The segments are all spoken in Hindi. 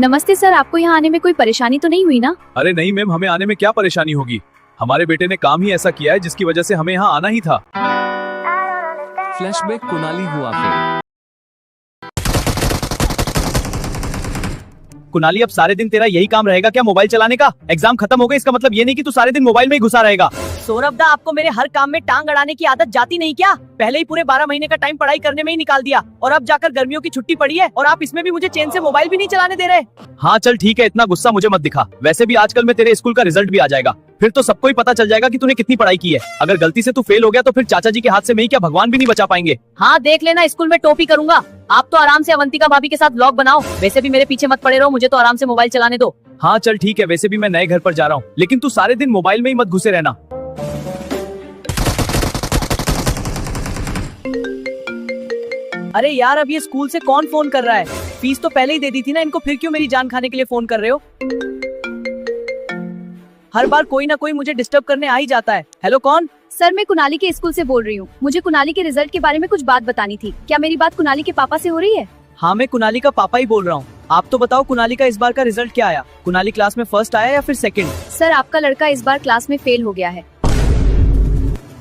नमस्ते सर, आपको यहाँ आने में कोई परेशानी तो नहीं हुई ना? अरे नहीं मैम, हमें आने में क्या परेशानी होगी। हमारे बेटे ने काम ही ऐसा किया है जिसकी वजह से हमें यहाँ आना ही था। फ्लैशबैक कुनाली हुआ फेल। कुनाली, अब सारे दिन तेरा यही काम रहेगा क्या, मोबाइल चलाने का? एग्जाम खत्म हो गए, इसका मतलब ये नहीं कि तू सारे दिन मोबाइल में ही घुसा रहेगा। सौरभ दा, आपको मेरे हर काम में टांग अड़ाने की आदत जाती नहीं क्या? पहले ही पूरे 12 महीने का टाइम पढ़ाई करने में ही निकाल दिया और अब जाकर गर्मियों की छुट्टी पड़ी है और आप इसमें भी मुझे चैन से मोबाइल भी नहीं चलाने दे रहे। हाँ चल ठीक है, इतना गुस्सा मुझे मत दिखा। वैसे भी आजकल में तेरे स्कूल का रिजल्ट भी आ जाएगा, फिर तो सबको ही पता चल जाएगा कि तूने कितनी पढ़ाई की है। अगर गलती से तू फेल हो गया तो फिर चाचा जी के हाथ से मैं ही क्या, भगवान भी नहीं बचा पाएंगे। हाँ देख लेना, स्कूल में टोपी करूंगा। आप तो आराम से अवंतिका भाभी के साथ व्लॉग बनाओ। वैसे भी मेरे पीछे मत पड़े रहो, मुझे तो आराम से मोबाइल चलाने दो। हाँ चल ठीक है, वैसे भी मैं नए घर पर जा रहा हूँ, लेकिन तू सारे दिन मोबाइल में ही मत घुसे रहना। अरे यार, अब ये स्कूल से कौन फोन कर रहा है? फीस तो पहले ही दे दी थी ना इनको, फिर क्यों मेरी जान खाने के लिए फोन कर रहे हो? हर बार कोई ना कोई मुझे डिस्टर्ब करने आ ही जाता है। हेलो, कौन? सर, मैं कुनाली के स्कूल से बोल रही हूँ। मुझे कुनाली के रिजल्ट के बारे में कुछ बात बतानी थी। क्या मेरी बात कुनाली के पापा से हो रही है? हाँ, मैं कुनाली का पापा ही बोल रहा हूँ। आप तो बताओ, कुनाली का इस बार का रिजल्ट क्या आया? कुनाली क्लास में फर्स्ट आया या फिर सेकंड? सर, आपका लड़का इस बार क्लास में फेल हो गया है,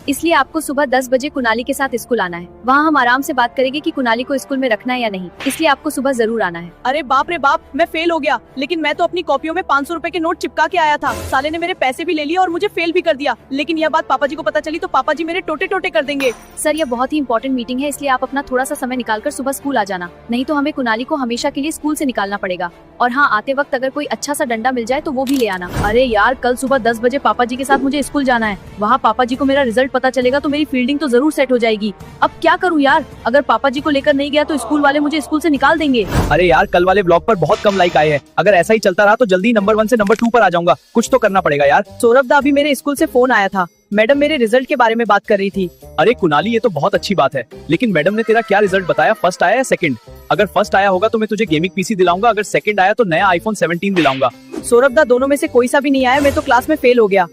इसलिए आपको सुबह 10 बजे कुनाली के साथ स्कूल आना है। वहाँ हम आराम से बात करेंगे कि कुनाली को स्कूल में रखना है या नहीं, इसलिए आपको सुबह जरूर आना है। अरे बाप रे बाप, मैं फेल हो गया, लेकिन मैं तो अपनी कॉपियों में 500 रुपए के नोट चिपका के आया था। साले ने मेरे पैसे भी ले लिए और मुझे फेल भी कर दिया। लेकिन यह बात पापा जी को पता चली तो पापा जी मेरे टोटे टोटे कर देंगे। सर, यह बहुत ही इंपॉर्टेंट मीटिंग है, इसलिए आप अपना थोड़ा सा समय निकालकर सुबह स्कूल आ जाना, नहीं तो हमें कुनाली को हमेशा के लिए स्कूल से निकालना पड़ेगा। और हाँ, आते वक्त अगर कोई अच्छा सा डंडा मिल जाए तो वो भी ले आना। अरे यार, कल सुबह 10 बजे पापा जी के साथ मुझे स्कूल जाना है। वहाँ पापा जी को मेरा रिजल्ट पता चलेगा तो मेरी फील्डिंग तो जरूर सेट हो जाएगी। अब क्या करूँ यार, अगर पापा जी को लेकर नहीं गया तो स्कूल वाले मुझे स्कूल से निकाल देंगे। अरे यार, कल वाले ब्लॉग पर बहुत कम लाइक आए हैं। अगर ऐसा ही चलता रहा तो जल्दी नंबर 1 से नंबर 2 पर आ जाऊंगा। कुछ तो करना पड़ेगा यार। सौरभ दा, अभी मेरे स्कूल से फोन आया था। मैडम मेरे रिजल्ट के बारे में बात कर रही थी। अरे कुनाली, ये तो बहुत अच्छी बात है, लेकिन मैडम ने तेरा क्या रिजल्ट बताया? फर्स्ट आया या सेकंड? अगर फर्स्ट आया होगा तो मैं तुझे गेमिंग पीसी दिलाऊंगा, अगर सेकंड आया तो नया आईफोन 17 दिलाऊंगा। सौरभ दा, दोनों में से कोई सा भी नहीं आया, मैं तो क्लास में फेल हो गया।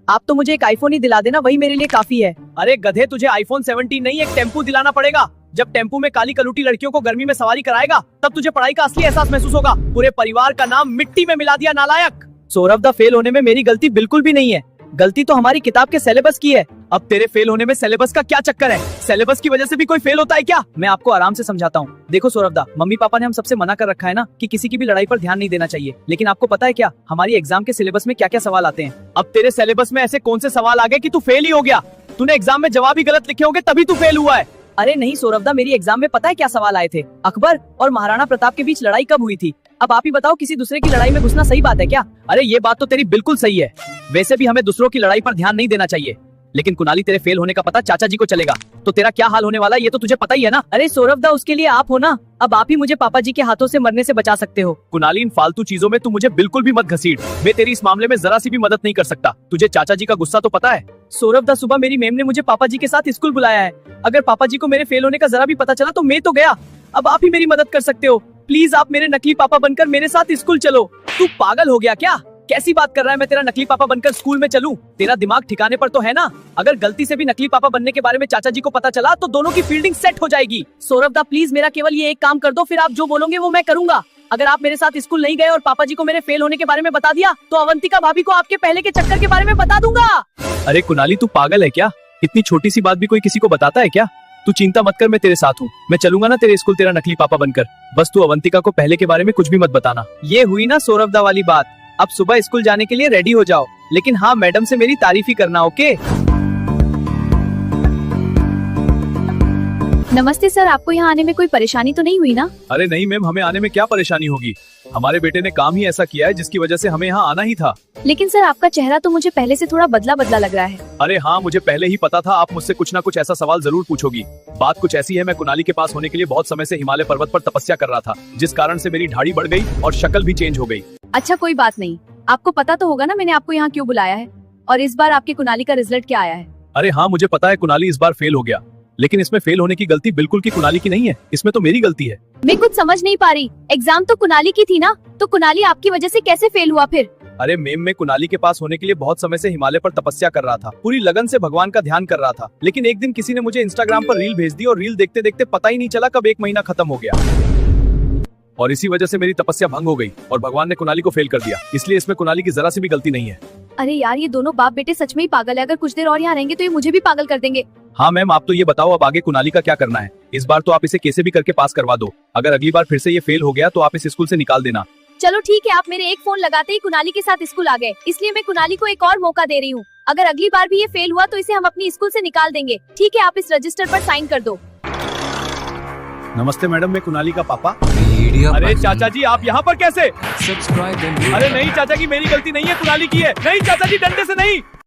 आप तो मुझे एक आईफोन ही दिला देना, वही मेरे लिए काफी है। अरे गधे, तुझे आईफोन 17 नहीं, एक टेम्पू दिलाना पड़ेगा। जब टेम्पू में काली कलूटी लड़कियों को गर्मी में सवारी कराएगा तब तुझे पढ़ाई का असली एहसास महसूस होगा। पूरे परिवार का नाम मिट्टी में मिला दिया, नालायक। सौरभ दा, फेल होने में मेरी गलती बिल्कुल भी नहीं है। गलती तो हमारी किताब के सिलेबस की है। अब तेरे फेल होने में सिलेबस का क्या चक्कर है? सिलेबस की वजह से भी कोई फेल होता है क्या? मैं आपको आराम से समझाता हूँ। देखो सौरभ दा, मम्मी पापा ने हम सबसे मना कर रखा है ना कि किसी की भी लड़ाई पर ध्यान नहीं देना चाहिए, लेकिन आपको पता है क्या, हमारी एग्जाम के सिलेबस में क्या क्या सवाल आते हैं? अब तेरे सिलेबस में ऐसे कौन से सवाल आ गए कि तू फेल ही हो गया? तूने एग्जाम में जवाब ही गलत लिखे होंगे तभी तू फेल हुआ है। अरे नहीं सौरभ दा, मेरी एग्जाम में पता है क्या सवाल आए थे? अकबर और महाराणा प्रताप के बीच लड़ाई कब हुई थी? अब आप ही बताओ, किसी दूसरे की लड़ाई में घुसना सही बात है क्या? अरे ये बात तो तेरी बिल्कुल सही है। वैसे भी हमें दूसरों की लड़ाई पर ध्यान नहीं देना चाहिए, लेकिन कुनाली, तेरे फेल होने का पता चाचा जी को चलेगा तो तेरा क्या हाल होने वाला है ये तो तुझे पता ही है ना। अरे सौरभ दा, उसके लिए आप हो ना। अब आप ही मुझे पापा जी के हाथों से मरने से बचा सकते हो। कुनाली, इन फालतू चीजों में तू मुझे बिल्कुल भी मत घसीट। मैं तेरी इस मामले में जरा सी भी मदद नहीं कर सकता। तुझे चाचा जी का गुस्सा तो पता है। सौरभ दा, सुबह मेरी मैम ने मुझे पापा जी के साथ स्कूल बुलाया है। अगर पापा जी को मेरे फेल होने का जरा भी पता चला तो मैं तो गया। अब आप ही मेरी मदद कर सकते हो। प्लीज आप मेरे नकली पापा बनकर मेरे साथ स्कूल चलो। तू पागल हो गया क्या? कैसी बात कर रहा है, मैं तेरा नकली पापा बनकर स्कूल में चलूं? तेरा दिमाग ठिकाने पर तो है ना? अगर गलती से भी नकली पापा बनने के बारे में चाचा जी को पता चला तो दोनों की फील्डिंग सेट हो जाएगी। सौरभ दा, प्लीज मेरा केवल ये एक काम कर दो, फिर आप जो बोलोगे वो मैं करूंगा। अगर आप मेरे साथ स्कूल नहीं गए और पापा जी को मेरे फेल होने के बारे में बता दिया तो अवंतिका भाभी को आपके पहले के चक्कर के बारे में बता दूंगा। अरे कुनाली, तू पागल है क्या? इतनी छोटी सी बात भी कोई किसी को बताता है क्या? तू चिंता मत कर, मैं तेरे साथ हूँ। मैं चलूंगा ना तेरे स्कूल तेरा नकली पापा बनकर। बस तू अवंतिका को पहले के बारे में कुछ भी मत बताना। ये हुई ना सौरभ दा वाली बात। अब सुबह स्कूल जाने के लिए रेडी हो जाओ, लेकिन हाँ, मैडम से मेरी तारीफ ही करना, ओके? नमस्ते सर, आपको यहाँ आने में कोई परेशानी तो नहीं हुई ना? अरे नहीं मैम, हमें आने में क्या परेशानी होगी। हमारे बेटे ने काम ही ऐसा किया है जिसकी वजह से हमें यहाँ आना ही था। लेकिन सर, आपका चेहरा तो मुझे पहले से थोड़ा बदला बदला लग रहा है। अरे हाँ, मुझे पहले ही पता था आप मुझसे कुछ ना कुछ ऐसा सवाल जरूर पूछोगी। बात कुछ ऐसी है, मैं कुनाली के पास होने के लिए बहुत समय से हिमालय पर्वत पर तपस्या कर रहा था, जिस कारण से मेरी दाढ़ी बढ़ गई और शक्ल भी चेंज हो गई। अच्छा, कोई बात नहीं। आपको पता तो होगा ना मैंने आपको यहाँ क्यों बुलाया है, और इस बार आपके कुनाली का रिजल्ट क्या आया है? अरे हाँ, मुझे पता है कुनाली इस बार फेल हो गया, लेकिन इसमें फेल होने की गलती बिल्कुल की कुनाली की नहीं है, इसमें तो मेरी गलती है। मैं कुछ समझ नहीं पा रही। एग्जाम तो कुनाली की थी ना, तो कुनाली आपकी वजह से कैसे फेल हुआ फिर? अरे मैम, मैं कुनाली के पास होने के लिए बहुत समय से हिमालय पर तपस्या कर रहा था, पूरी लगन से भगवान का ध्यान कर रहा था। लेकिन एक दिन किसी ने मुझे इंस्टाग्राम पर रील भेज दी और रील देखते देखते पता ही नहीं चला कब 1 महीना खत्म हो गया। और इसी वजह से मेरी तपस्या भंग हो गई और भगवान ने कुणाली को फेल कर दिया। इसलिए इसमें कुणाली की जरा सी भी गलती नहीं है। अरे यार, ये दोनों बाप बेटे सच में ही पागल है। अगर कुछ देर और यहाँ रहेंगे तो ये मुझे भी पागल कर देंगे। हाँ मैम, आप तो ये बताओ अब आगे कुणाली का क्या करना है। इस बार तो आप इसे कैसे भी करके पास करवा दो। अगर अगली बार फिर से ये फेल हो गया तो आप इस स्कूल से निकाल देना। चलो ठीक है, आप मेरे एक फोन लगाते ही कुणाली के साथ स्कूल आ गए, इसलिए मैं कुणाली को एक और मौका दे रही हूँ। अगर अगली बार भी ये फेल हुआ तो इसे हम अपनी स्कूल से निकाल देंगे। ठीक है, आप इस रजिस्टर पर साइन कर दो। नमस्ते मैडम, मैं कुणाली का पापा। मीडिया अरे चाचा जी, आप यहाँ पर कैसे? सब्सक्राइब एंड अरे नहीं चाचा जी, मेरी गलती नहीं है, कुणाली की है। नहीं चाचा जी, डंडे से नहीं।